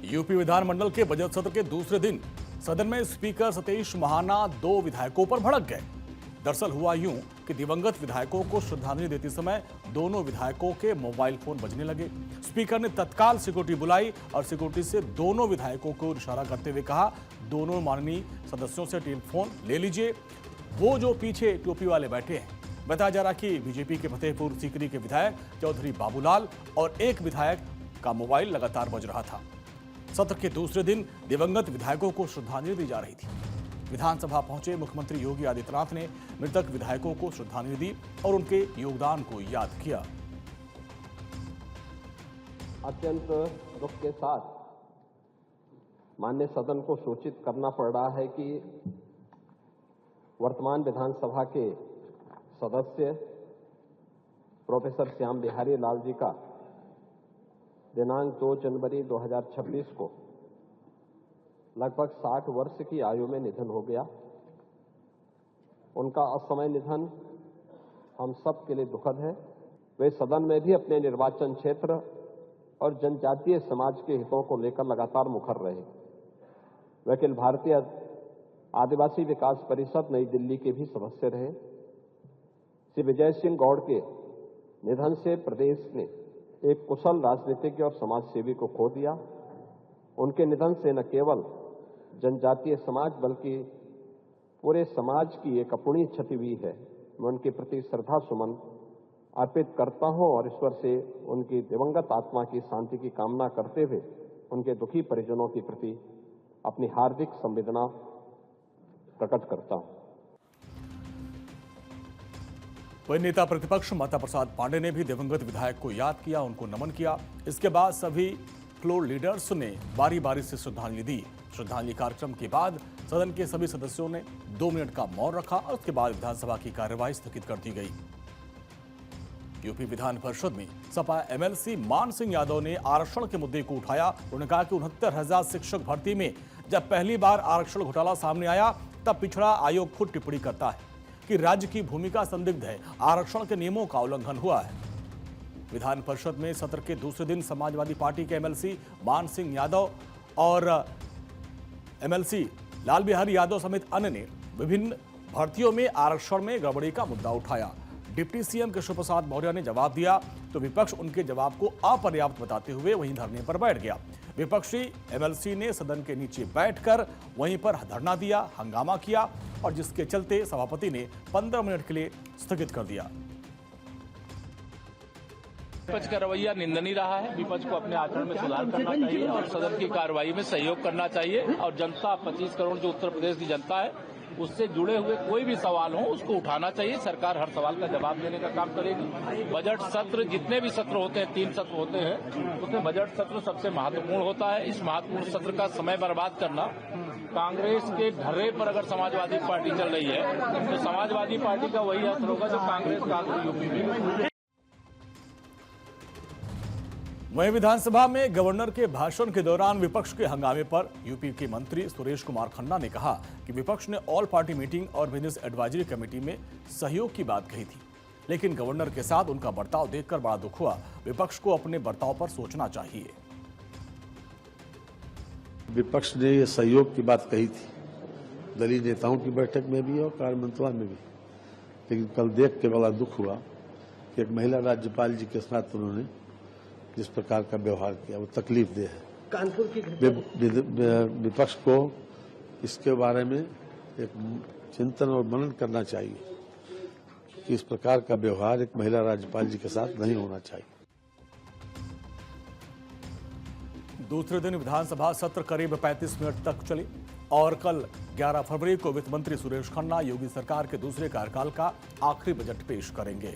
UP विधानमंडल के budget सत्र के दूसरे दिन सदन में स्पीकर सतीश महाना दो विधायकों पर भड़क गए। दरअसल हुआ यूं कि दिवंगत विधायकों को श्रद्धांजलि देते समय दोनों विधायकों के मोबाइल फोन बजने लगे। स्पीकर ने तत्काल सिक्योरिटी बुलाई और सिक्योरिटी से दोनों विधायकों को इशारा करते हुए कहा, दोनों माननीय सदस्यों से टेलीफोन ले लीजिए। वो जो पीछे टोपी वाले बैठे हैं, बताया जा रहा कि बीजेपी के फतेहपुर सीकरी के विधायक चौधरी बाबूलाल और एक विधायक का मोबाइल लगातार बज रहा था। सत्र के दूसरे दिन दिवंगत विधायकों को श्रद्धांजलि दी जा रही थी। विधानसभा पहुंचे मुख्यमंत्री योगी आदित्यनाथ ने मृतक विधायकों को श्रद्धांजलि दी और उनके योगदान को याद किया। अत्यंत दुख के साथ माननीय सदन को सूचित करना पड़ रहा है कि वर्तमान विधानसभा के सदस्य प्रोफेसर श्याम बिहारी लाल जी का दिनांक 2 जनवरी 2026 को लगभग 60 वर्ष की आयु में निधन हो गया। उनका असमय निधन हम सब के लिए दुखद है। वे सदन में भी अपने निर्वाचन क्षेत्र और जनजातीय समाज के हितों को लेकर लगातार मुखर रहे। वे अखिल भारतीय आदिवासी विकास परिषद नई दिल्ली के भी सदस्य रहे। श्री विजय सिंह गौड़ के निधन से प्रदेश ने एक कुशल राजनीतिज्ञ और समाज सेवी को खो दिया। उनके निधन से न केवल जनजातीय समाज बल्कि पूरे समाज की एक अपूरणीय क्षति हुई है। मैं उनके प्रति श्रद्धा सुमन अर्पित करता हूं और ईश्वर से उनकी दिवंगत आत्मा की शांति की कामना करते हुए उनके दुखी परिजनों के प्रति अपनी हार्दिक संवेदना प्रकट करता हूं। वही नेता प्रतिपक्ष माता प्रसाद पांडे ने भी दिवंगत विधायक को याद किया, उनको नमन किया। इसके बाद सभी फ्लोर लीडर्स ने बारी बारी से श्रद्धांजलि दी। श्रद्धांजलि कार्यक्रम के बाद सदन के सभी सदस्यों ने 2 मिनट का मौन रखा और उसके बाद विधानसभा की कार्यवाही स्थगित कर दी गई। यूपी विधान परिषद में सपा एमएलसी मान सिंह यादव ने आरक्षण के मुद्दे को उठाया। उन्होंने कहा कि 69,000 शिक्षक भर्ती में जब पहली बार आरक्षण घोटाला सामने आया तब पिछड़ा आयोग खुद टिप्पणी करता है कि राज्य की भूमिका संदिग्ध है, आरक्षण के नियमों का उल्लंघन हुआ है। विधान परिषद में सत्र के दूसरे दिन समाजवादी पार्टी के एमएलसी मान सिंह यादव और एमएलसी लाल बिहारी यादव समेत अन्य ने विभिन्न भर्तियों में आरक्षण में गड़बड़ी का मुद्दा उठाया। डिप्टी सीएम केशव प्रसाद मौर्य ने जवाब दिया तो विपक्ष उनके जवाब को अपर्याप्त बताते हुए वहीं धरने पर बैठ गया। विपक्षी एमएलसी ने सदन के नीचे बैठकर वहीं पर धरना दिया, हंगामा किया और जिसके चलते सभापति ने 15 मिनट के लिए स्थगित कर दिया। विपक्ष का रवैया निंदनीय रहा है। विपक्ष को अपने आचरण में सुधार करना चाहिए और सदन की कार्रवाई में सहयोग करना चाहिए और जनता 25 करोड़ जो उत्तर प्रदेश की जनता है उससे जुड़े हुए कोई भी सवाल हो उसको उठाना चाहिए। सरकार हर सवाल का जवाब देने का काम करेगी। बजट सत्र जितने भी सत्र होते हैं, 3 सत्र होते हैं, उसमें बजट सत्र सबसे महत्वपूर्ण होता है। इस महत्वपूर्ण सत्र का समय बर्बाद करना, कांग्रेस के ढर्रे पर अगर समाजवादी पार्टी चल रही है तो समाजवादी पार्टी का वही असर होगा जो कांग्रेस का यूपी में। वहीं विधानसभा में गवर्नर के भाषण के दौरान विपक्ष के हंगामे पर यूपी के मंत्री सुरेश कुमार खन्ना ने कहा कि विपक्ष ने ऑल पार्टी मीटिंग और बिजनेस एडवाइजरी कमेटी में सहयोग की बात कही थी, लेकिन गवर्नर के साथ उनका बर्ताव देखकर बड़ा दुख हुआ। विपक्ष को अपने बर्ताव पर सोचना चाहिए। विपक्ष ने ये सहयोग की बात कही थी दलीय नेताओं की बैठक में भी और कार्यमंत्रणा में भी, लेकिन कल देख के बड़ा दुख हुआ कि एक महिला राज्यपाल जी के साथ उन्होंने जिस प्रकार का व्यवहार किया वो तकलीफ दे है। कानपुर की विपक्ष को इसके बारे में एक चिंतन और मनन करना चाहिए कि इस प्रकार का व्यवहार एक महिला राज्यपाल जी के साथ नहीं होना चाहिए। दूसरे दिन विधानसभा सत्र करीब 35 मिनट तक चली और कल 11 फरवरी को वित्त मंत्री सुरेश खन्ना योगी सरकार के दूसरे कार्यकाल का आखिरी बजट पेश करेंगे।